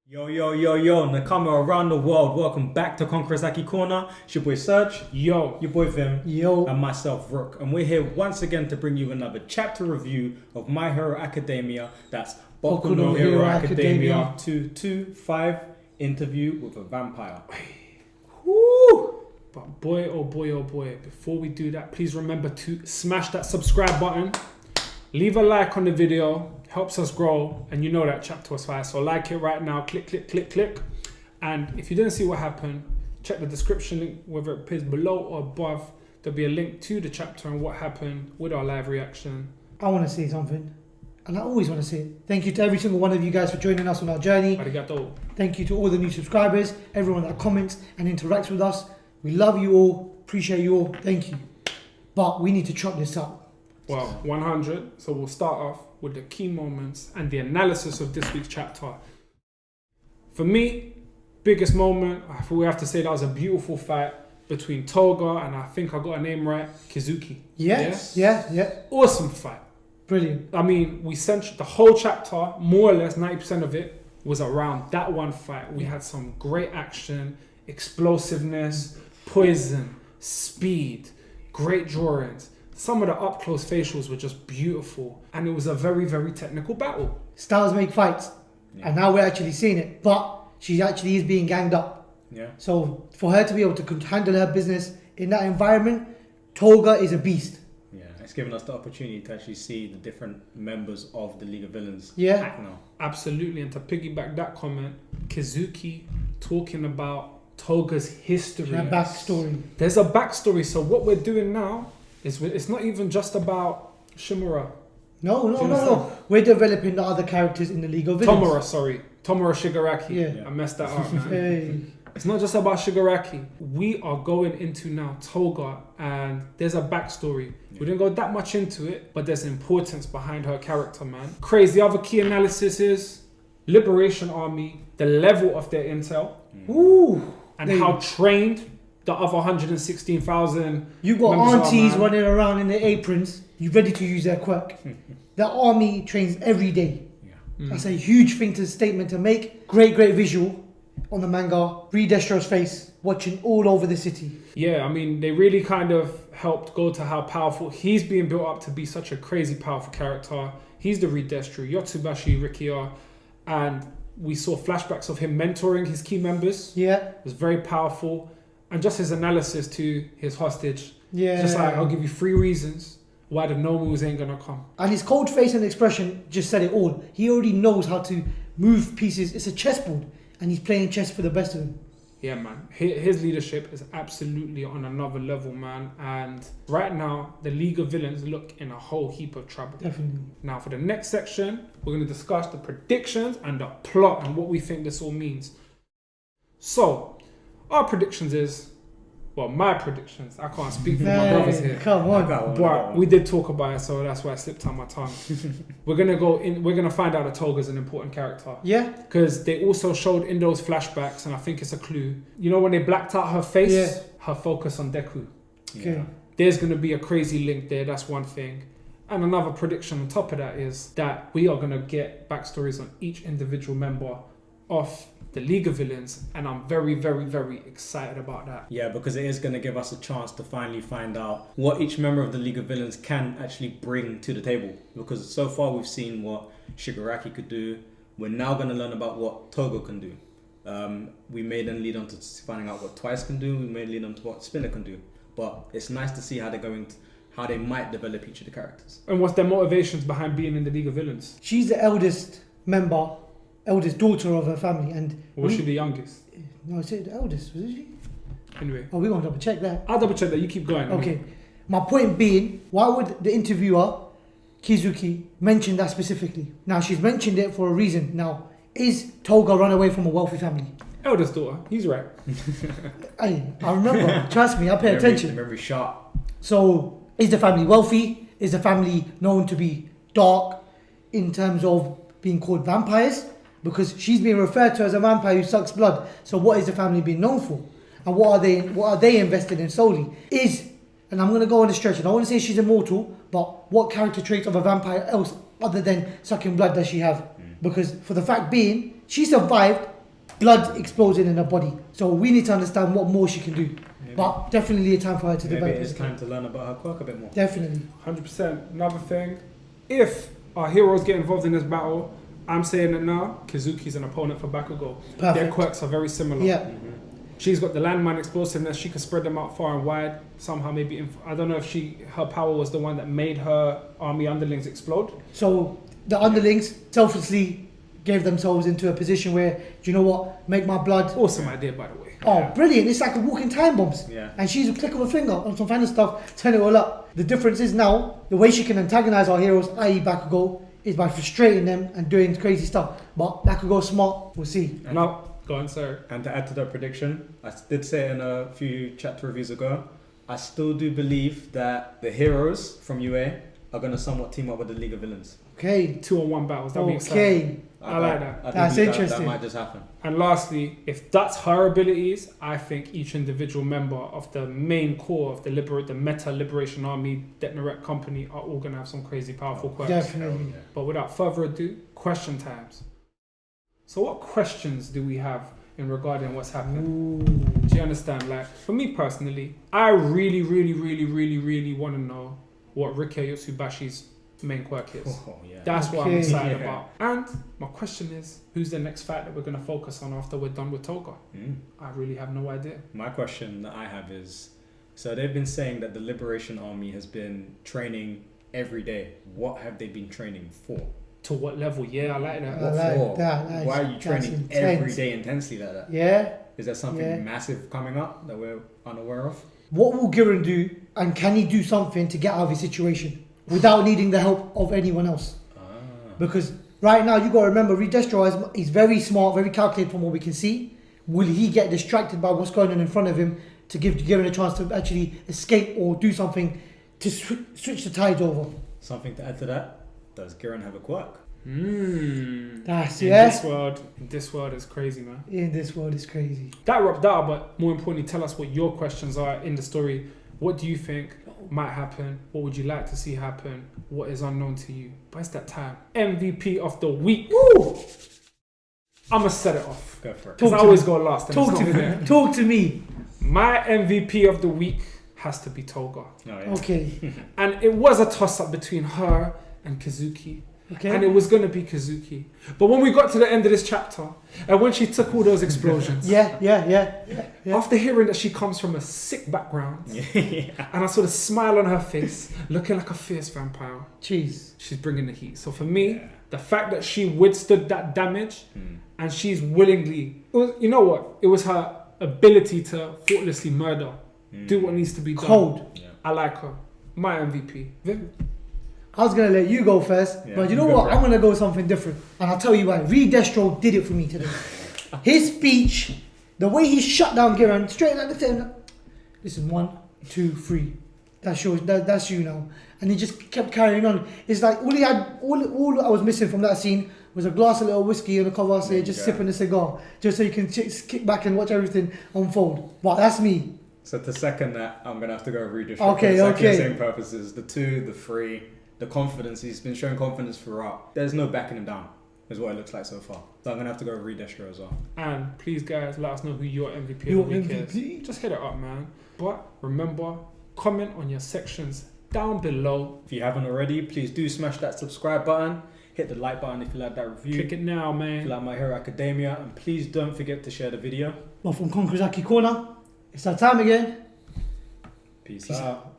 Yo, yo, yo, yo, Nakama around the world. Welcome back to Conqueror's Haki Corner. It's your boy Serge. Yo. Your boy Vim. Yo. And myself, Rook. And we're here once again to bring you another chapter review of My Hero Academia. That's Boku no Hero Academia 225, Interview with a Vampire. Woo! But boy, oh boy, oh boy, before we do that, please remember to smash that subscribe button. Leave a like on the video. Helps us grow, and you know that chapter was fire, so like it right now. Click, click, click, click. And if you didn't see what happened, check the description link, whether it appears below or above. There'll be a link to the chapter and what happened with our live reaction. I want to say something, and I always want to say it. Thank you to every single one of you guys for joining us on our journey. Arigato. Thank you to all the new subscribers, everyone that comments and interacts with us. We love you all, appreciate you all, thank you. But we need to chop this up. Well, 100. So we'll start off with the key moments and the analysis of this week's chapter. For me, biggest moment, I think we have to say that was a beautiful fight between Toga and I think I got her name right, Kizuki. Yes, yeah. Awesome fight. Brilliant. I mean, we centered the whole chapter, more or less 90% of it was around that one fight. We had some great action, explosiveness, poison, speed, great drawings. Some of the up-close facials were just beautiful. And it was a very, very technical battle. Styles make fights. And now we're actually seeing it. But she actually is being ganged up. Yeah. So for her to be able to handle her business in that environment, Toga is a beast. Yeah, it's given us the opportunity to actually see the different members of the League of Villains Yeah. act now. Absolutely. And to piggyback that comment, Kizuki talking about Toga's history. Her backstory. There's a backstory. So what we're doing now is it's not even just about Shimura. No. We're developing the other characters in the League of Villains. Tomura Shigaraki. Yeah. I messed that up, man. Hey. It's not just about Shigaraki. We are going into now Toga, and there's a backstory. We didn't go that much into it, but there's importance behind her character, man. Crazy. The other key analysis is Liberation Army, the level of their intel, Ooh. and how trained the other 116,000. You got members aunties are, man. running around in their aprons, you ready to use their quirk. The army trains every day. That's a huge statement to make. Great visual on the manga. Read Destro's face, watching all over the city. Yeah, I mean, they really kind of helped go to how powerful he's being built up to be such a crazy powerful character. He's the Reed Destro, Yotsubashi Rikiya, and we saw flashbacks of him mentoring his key members. Yeah. It was very powerful. And just his analysis to his hostage. Yeah. Just like, I'll give you 3 reasons why the Nomus ain't gonna come. And his cold face and expression just said it all. He already knows how to move pieces. It's a chessboard, and he's playing chess for the best of them. Yeah, man. His leadership is absolutely on another level, man. And right now, the League of Villains look in a whole heap of trouble. Definitely. Now, for the next section, we're going to discuss the predictions and the plot and what we think this all means. So, our predictions is, well, my predictions. I can't speak for my brothers here. Come on. But we did talk about it, so that's why it slipped on my tongue. We're gonna find out that Toga's an important character. Yeah. Because they also showed in those flashbacks, and I think it's a clue. You know when they blacked out her face, Yeah. her focus on Deku. Okay. There's gonna be a crazy link there. That's one thing. And another prediction on top of that is that we are gonna get backstories on each individual member of the League of Villains, and I'm very, very, very excited about that. Yeah, because it is going to give us a chance to finally find out what each member of the League of Villains can actually bring to the table. Because so far we've seen what Shigaraki could do. We're now going to learn about what Toga can do. We may then lead on to finding out what Twice can do. We may lead on to what Spinner can do. But it's nice to see how how they might develop each of the characters. And what's their motivations behind being in the League of Villains? She's the eldest daughter of her family, and Or was she the youngest? No, I said the eldest, wasn't she? Anyway, Oh, we want to double check that. I'll double check that. You keep going. Okay. My point being, why would the interviewer, Kizuki, mention that specifically? Now, she's mentioned it for a reason. Now, is Toga run away from a wealthy family? Eldest daughter. He's right. Hey, I remember. Trust me, I pay attention. Memory sharp. So, is the family wealthy? Is the family known to be dark in terms of being called vampires? Because she's being referred to as a vampire who sucks blood. So what is the family being known for? And what are they invested in solely? And I'm going to go on a stretch, and I want to say she's immortal, but what character traits of a vampire else other than sucking blood does she have? Because for the fact being, she survived blood exploding in her body. So we need to understand what more she can do. But definitely a time for her to Maybe develop. it's time to learn about her quirk a bit more. Definitely. 100%. Another thing, if our heroes get involved in this battle, I'm saying it now, Kizuki's an opponent for Bakugo. Their Perfect. quirks are very similar. Yeah. She's got the landmine explosiveness. She can spread them out far and wide. Somehow, maybe I don't know if her power was the one that made her army underlings explode. So the underlings selflessly gave themselves into a position where, do you know what? Make my blood. Awesome idea, by the way. Oh, brilliant. It's like a walking time bombs. Yeah. And she's a click of a finger on some kind of stuff, turn it all up. The difference is now, the way she can antagonize our heroes, i.e. Bakugo, is by frustrating them and doing crazy stuff. But Bakugo's smart, we'll see. No, go on, sir. And to add to that prediction, I did say in a few chapter reviews ago, I still do believe that the heroes from UA are going to somewhat team up with the League of Villains. Okay. 2-on-1 battles. That'd be exciting. Okay. I like that. I That's believe interesting. That might just happen. And lastly, if that's her abilities, I think each individual member of the main core of the Meta Liberation Army Detnerette Company are all going to have some crazy powerful quirks. Definitely. But without further ado, question times. So what questions do we have in regarding what's happening? Do you understand? Like, for me personally, I really want to know what Rikei Yotsubashi's main quirk is. Oh, yeah. That's what I'm Okay. excited Yeah. about. And my question is, who's the next fight that we're going to focus on after we're done with Toga? I really have no idea. My question that I have is, so they've been saying that the Liberation Army has been training every day. What have they been training for? To what level? Yeah, I like that. I like For? that. Why are you That's training intense. every day intensely like that? Yeah. Is there something Yeah. massive coming up that we're unaware of? What will Giran do, and can he do something to get out of his situation without needing the help of anyone else? Because right now, you got to remember, Redestro is very smart, very calculated from what we can see. Will he get distracted by what's going on in front of him to give Giran a chance to actually escape or do something to switch the tides over? Something to add to that? Does Giran have a quirk? That's, In yeah. this world is crazy, man. In this world is crazy. That wrapped that up, but more importantly, tell us what your questions are in the story. What do you think might happen? What would you like to see happen? What is unknown to you? But it's that time. MVP of the week. Woo! I'm going to set it off. Go for it. Because I Talk to always me. go last. And Talk it's to not fair. me. Talk to me. My MVP of the week has to be Toga. Oh, yeah. Okay. And it was a toss-up between her and Kizuki. Okay. And it was going to be Kizuki. But when we got to the end of this chapter, and when she took all those explosions, Yeah. after hearing that she comes from a sick background, and I saw the smile on her face, looking like a fierce vampire, Jeez. she's bringing the heat. So for me, the fact that she withstood that damage, and she's willingly, you know what? It was her ability to thoughtlessly murder, do what needs to be done. Cold. Yeah. I like her. My MVP. Vim? I was going to let you go first, Yeah, but you know go what? for it. I'm going to go something different. And I'll tell you why. Redestro did it for me today. His speech, the way he shut down Giran, straight like the same. This is 1, 2, 3. That's yours. That's you now. And he just kept carrying on. It's like all I was missing from that scene was a glass of little whiskey and a cover say, just sipping a cigar, just so you can kick back and watch everything unfold. But that's me. So to second that, I'm going to have to go redistrict. Okay, for exactly okay. the same purposes. The 2, the 3, the confidence. He's been showing confidence throughout. There's no backing him down, is what it looks like so far. So I'm going to have to go Redestro as well. And please, guys, let us know who your MVP Your of the week MVP. is. Just hit it up, man. But remember, comment on your sections down below. If you haven't already, please do smash that subscribe button. Hit the like button if you like that review. Click it now, If man. you like My Hero Academia. And please don't forget to share the video. Well, from Konkozaki Corner, it's our time again. Peace Peace out.